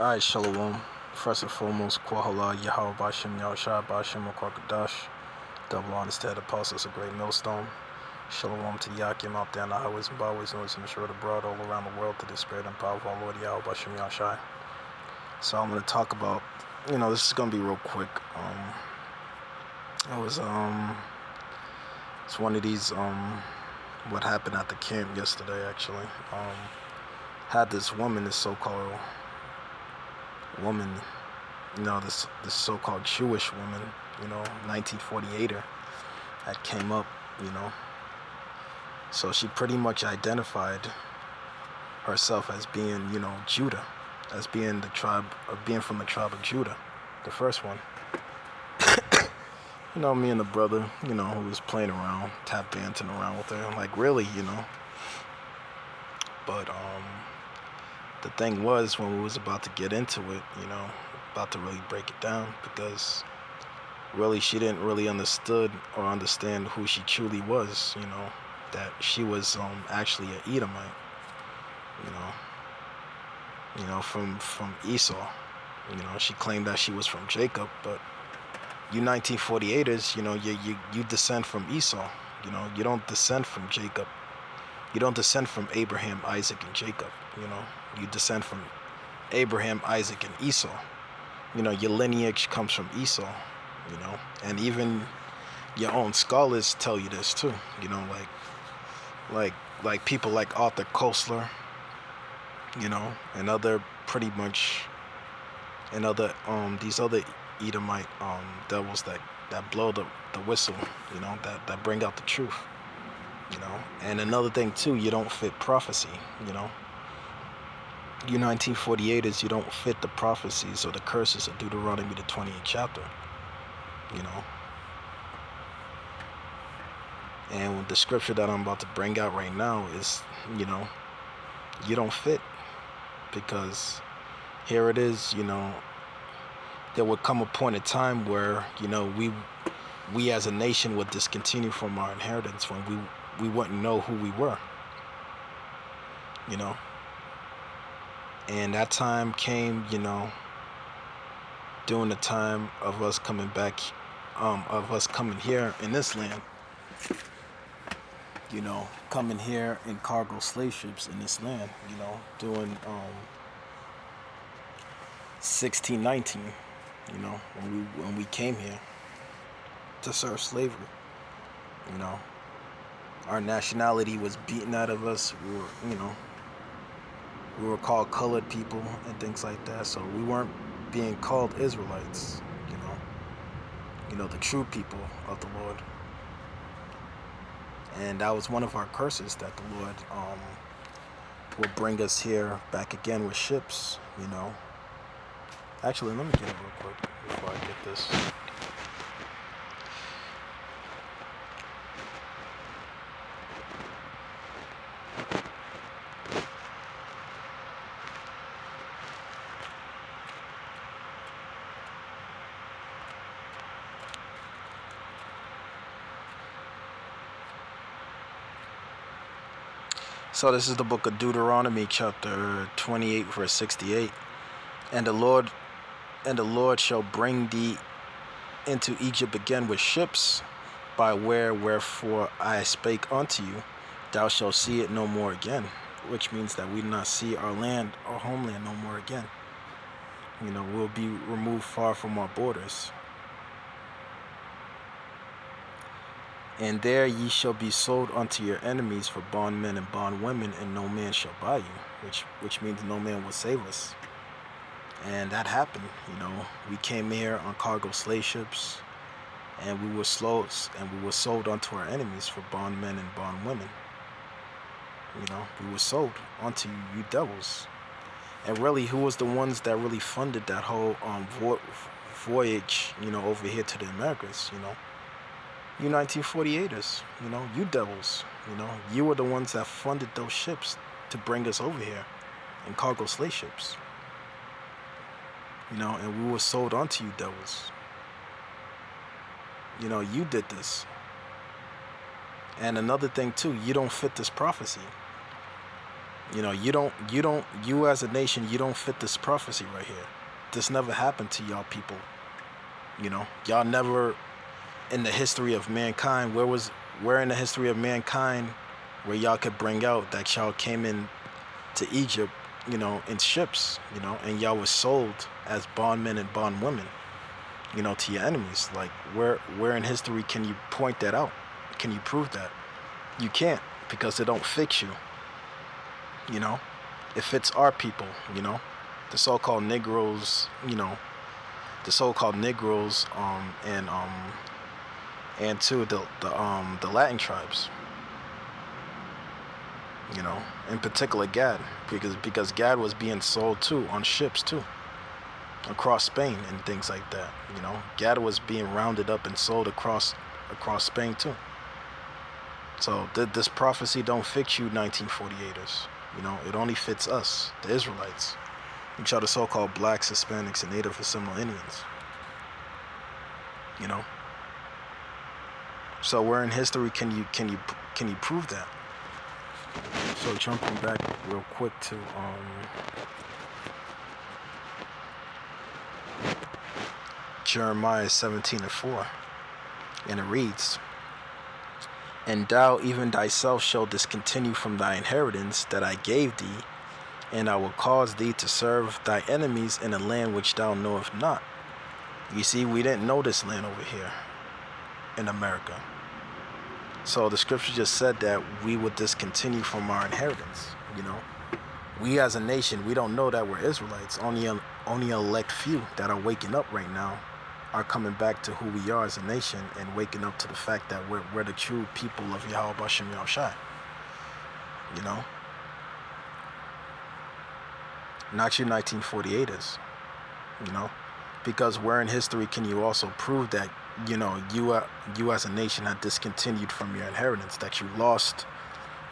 Alright, Shalom. First and foremost, Kwahala, Yahweh Bashim, Yahushua Bashim, Kwakadash. Double honor to the apostles, a great millstone. Shalom to Yakim out there in the highways and byways, and listening to abroad all around the world to the spirit and power of our Lord Yahweh Bashim, Yahushua. So I'm going to talk about, this is going to be real quick. It's one of these, what happened at the camp yesterday, actually. Had this woman, this so-called woman, this so-called Jewish woman, 1948er, that came up, So she pretty much identified herself as being, Judah, as being from the tribe of Judah, the first one. Me and the brother, who was playing around, tap dancing around with her, like really, But the thing was, when we was about to get into it, about to really break it down, because really she didn't really understand who she truly was, that she was actually an Edomite, from Esau. She claimed that she was from Jacob, but you 1948ers, you descend from Esau. You don't descend from Jacob. You don't descend from Abraham, Isaac, and Jacob. You descend from Abraham, Isaac, and Esau. Your lineage comes from Esau. And even your own scholars tell you this too. Like people like Arthur Koestler, and other pretty much, and other these other Edomite devils that blow the whistle, that bring out the truth. And another thing too, you don't fit prophecy. You 1948ers, you don't fit the prophecies or the curses of Deuteronomy, the 28th chapter. And the scripture that I'm about to bring out right now is, you don't fit, because here it is, there would come a point in time where, we as a nation would discontinue from our inheritance, when we wouldn't know who we were, And that time came, during the time of us coming back, of us coming here in this land, coming here in cargo slave ships in this land, doing 1619, when we came here to serve slavery. Our nationality was beaten out of us. We were called colored people and things like that. So we weren't being called Israelites, the true people of the Lord. And that was one of our curses, that the Lord will bring us here back again with ships, Actually, let me get it real quick before I get this. So this is the book of Deuteronomy, chapter 28, verse 68. And the Lord shall bring thee into Egypt again with ships, by wherefore I spake unto you. Thou shalt see it no more again. Which means that we do not see our land, our homeland, no more again. We'll be removed far from our borders. And there ye shall be sold unto your enemies for bondmen and bondwomen, and no man shall buy you, which means no man will save us. And that happened. We came here on cargo slave ships, and we were sold unto our enemies for bondmen and bondwomen. We were sold unto you devils. And really, who was the ones that really funded that whole voyage, over here to the Americas, You 1948ers, you devils, you were the ones that funded those ships to bring us over here in cargo slave ships. And we were sold unto you devils. You did this. And another thing too, you don't fit this prophecy. You as a nation, you don't fit this prophecy right here. This never happened to y'all people. Y'all never, in the history of mankind, where in the history of mankind where y'all could bring out that y'all came in to Egypt, in ships, and y'all was sold as bondmen and bondwomen, to your enemies. Like, where in history can you point that out? Can you prove that? You can't, because it don't fit you. It fits our people, the so-called Negroes, and to the Latin tribes, in particular Gad, because Gad was being sold too on ships too, across Spain and things like that. Gad was being rounded up and sold across Spain too. So this prophecy don't fit you 1948ers. It only fits us, the Israelites, which are the so-called blacks, Hispanics, and Native and Seminole Indians. So where in history can you prove that? So jumping back real quick to Jeremiah 17:4, and it reads, "And thou even thyself shalt discontinue from thy inheritance that I gave thee, and I will cause thee to serve thy enemies in a land which thou knowest not." You see, we didn't know this land over here in America. So the scripture just said that we would discontinue from our inheritance. We as a nation, we don't know that we're Israelites. Only a elect few that are waking up right now are coming back to who we are as a nation and waking up to the fact that we're the true people of Yahweh Bashem Yahushai. Not you 1948ers. Because where in history can you also prove that you as a nation had discontinued from your inheritance, that you lost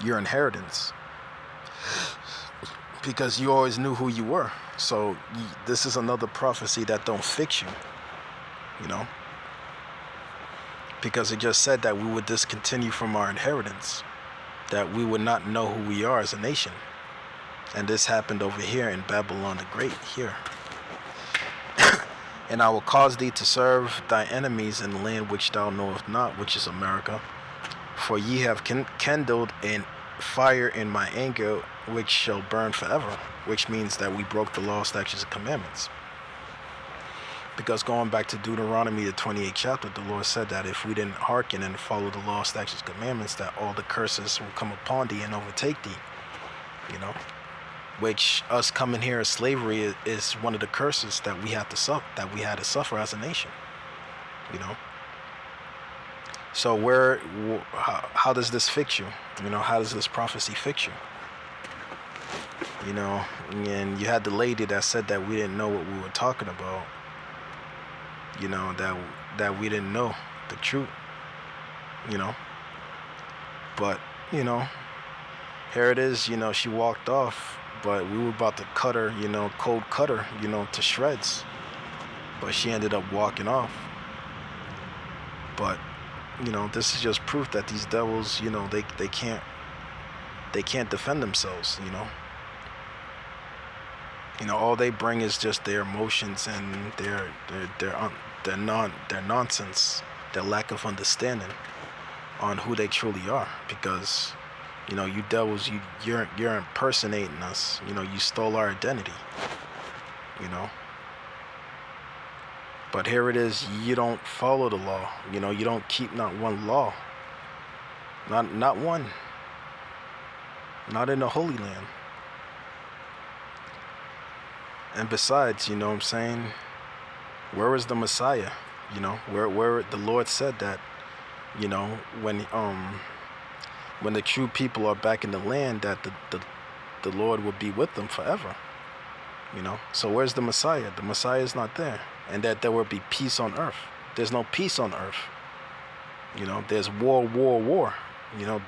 your inheritance? Because you always knew who you were. So this is another prophecy that don't fit you. Because it just said that we would discontinue from our inheritance, that we would not know who we are as a nation. And this happened over here in Babylon the Great here. "And I will cause thee to serve thy enemies in the land which thou knowest not," which is America. "For ye have kindled a fire in my anger, which shall burn forever," which means that we broke the law, statutes, and commandments. Because going back to Deuteronomy, the 28th chapter, the Lord said that if we didn't hearken and follow the law, statutes, and commandments, that all the curses will come upon thee and overtake thee. Which us coming here as slavery is one of the curses that we had to suffer as a nation. So how does this fit you? How does this prophecy fit you? And you had the lady that said that we didn't know what we were talking about. That we didn't know the truth. But here it is. She walked off. But we were about to cut her, cold cut her, to shreds. But she ended up walking off. But, this is just proof that these devils, they can't defend themselves, all they bring is just their emotions and their nonsense, their lack of understanding on who they truly are. Because you devils, you're impersonating us. You stole our identity. But here it is. You don't follow the law. You don't keep not one law. Not one. Not in the Holy Land. And besides, what I'm saying, where is the Messiah? Where the Lord said that, when the true people are back in the land, that the Lord will be with them forever. So where's the Messiah? The Messiah is not there. And that there will be peace on earth. There's no peace on earth. There's war.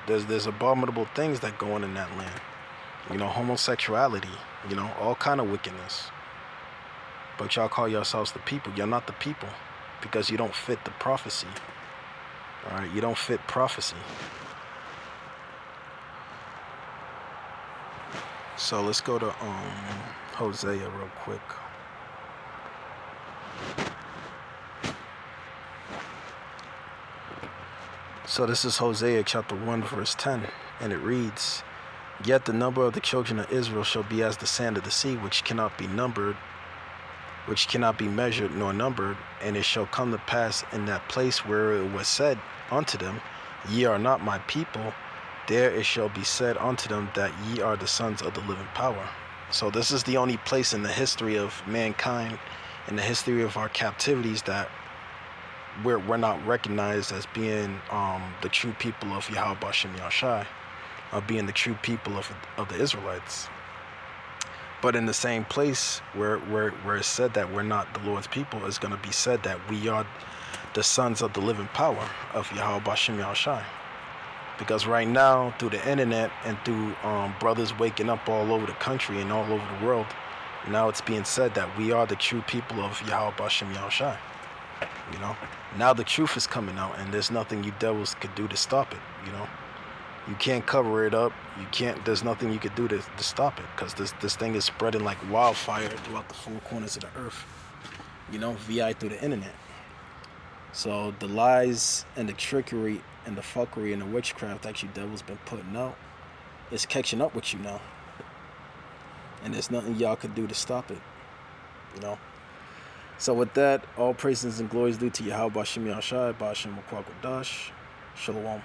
There's abominable things that go on in that land. Homosexuality, all kind of wickedness. But y'all call yourselves the people. You're not the people, because you don't fit the prophecy. All right, you don't fit prophecy. So let's go to Hosea real quick. So this is Hosea chapter 1 verse 10, and it reads, "Yet the number of the children of Israel shall be as the sand of the sea, which cannot be numbered, which cannot be measured nor numbered. And it shall come to pass in that place where it was said unto them, Ye are not my people, there it shall be said unto them that ye are the sons of the living power." So this is the only place in the history of mankind, in the history of our captivities, that we're not recognized as being the true people of Yahweh Bashem Yahshai, of being the true people of the Israelites. But in the same place where it's said that we're not the Lord's people, is going to be said that we are the sons of the living power of Yahweh Bashem Yahshai. Because right now, through the internet and through brothers waking up all over the country and all over the world, now it's being said that we are the true people of Yahweh Bashem Yahshai. You know, now the truth is coming out, and there's nothing you devils could do to stop it. You know, you can't cover it up. You can't. There's nothing you could do to stop it, because this thing is spreading like wildfire throughout the four corners of the earth. You know, VI through the internet. So the lies and the trickery and the fuckery and the witchcraft that you devils been putting out is catching up with you now, and there's nothing y'all could do to stop it. You know. So with that, all praises and glories due to Yahweh Bashem Yahshai, Bashem Wakwak Wadash, Shalom.